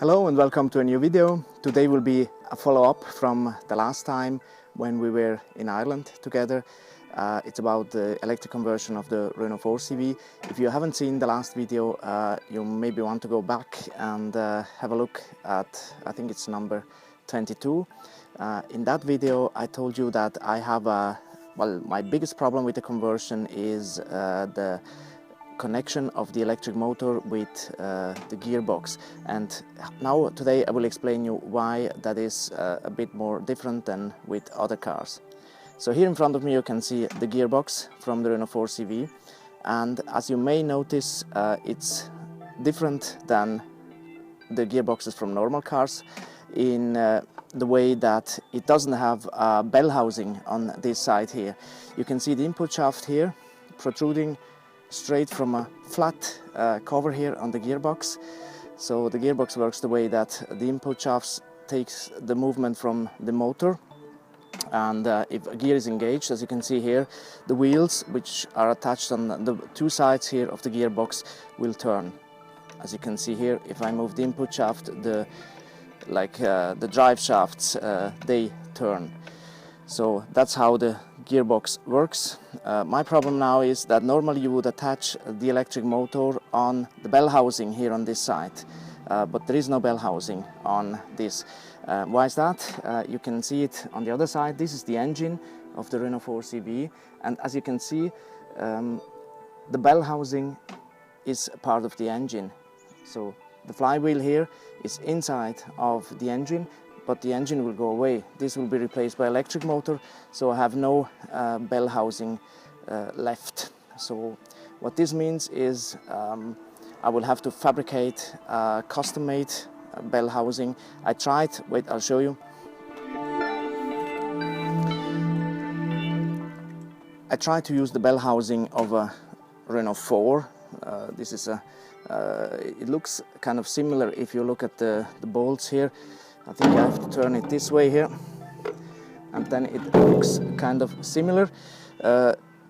Hello and welcome to a new video. Today will be a follow-up from the last time when we were in Ireland together. It's about the electric conversion of the Renault 4CV. If you haven't seen the last video, you maybe want to go back and have a look at, I think it's number 22. In that video I told you that I have my biggest problem with the conversion is the connection of the electric motor with the gearbox, and now today I will explain you why that is a bit more different than with other cars. So here in front of me you can see the gearbox from the Renault 4CV, and as you may notice it's different than the gearboxes from normal cars in the way that it doesn't have a bell housing on this side here. You can see the input shaft here protruding straight from a flat cover here on the gearbox. So the gearbox works the way that the input shafts takes the movement from the motor, and if a gear is engaged, as you can see here, the wheels which are attached on the two sides here of the gearbox will turn. As you can see here, if I move the input shaft, the drive shafts, they turn. So that's how the gearbox works. My problem now is that normally you would attach the electric motor on the bell housing here on this side, but there is no bell housing on this. Why is that? You can see it on the other side. This is the engine of the Renault 4CV, and as you can see, the bell housing is part of the engine. So the flywheel here is inside of the engine, but the engine will go away. This will be replaced by electric motor, so I have no bell housing left. So what this means is I will have to fabricate a custom-made bell housing. I tried, wait, I'll show you. I tried to use the bell housing of a Renault 4. This is it looks kind of similar if you look at the bolts here. I think I have to turn it this way here, and then it looks kind of similar.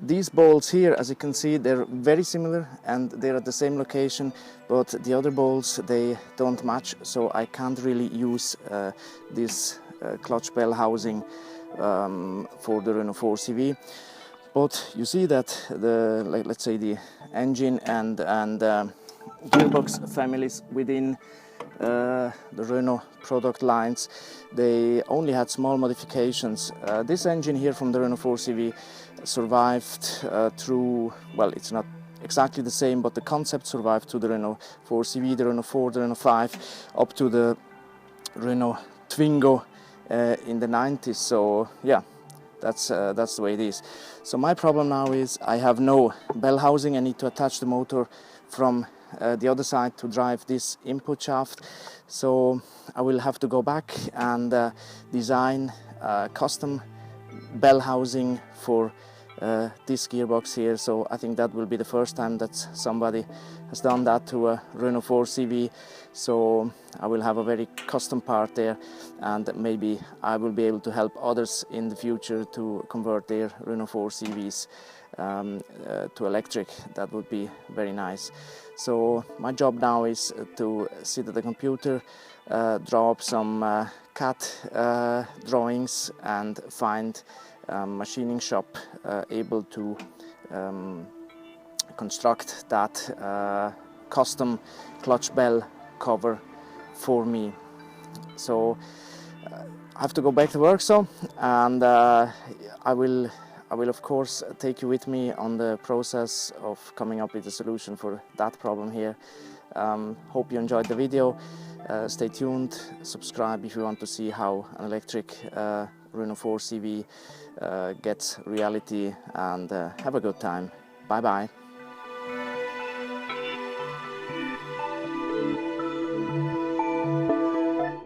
These bolts here, as you can see, they're very similar and they're at the same location, but the other bolts, they don't match, so I can't really use this clutch bell housing for the Renault 4CV. But you see that let's say the engine and gearbox families within the Renault product lines, they only had small modifications. This engine here from the Renault 4CV survived through, well, it's not exactly the same, but the concept survived to the Renault 4CV, the Renault 4, the Renault 5, up to the Renault Twingo in the 90s. So yeah, that's the way it is. So my problem now is I have no bell housing. I need to attach the motor from the other side to drive this input shaft. So I will have to go back and design a custom bell housing for this gearbox here. So I think that will be the first time that somebody has done that to a Renault 4CV. So I will have a very custom part there, and maybe I will be able to help others in the future to convert their Renault 4CVs to electric. That would be very nice. So my job now is to sit at the computer, draw up some CAD drawings, and find a machining shop able to construct that custom clutch bell cover for me. So I have to go back to work, and I will of course take you with me on the process of coming up with a solution for that problem here. Hope you enjoyed the video. Stay tuned, subscribe if you want to see how an electric Renault 4CV gets reality, and have a good time. Bye bye.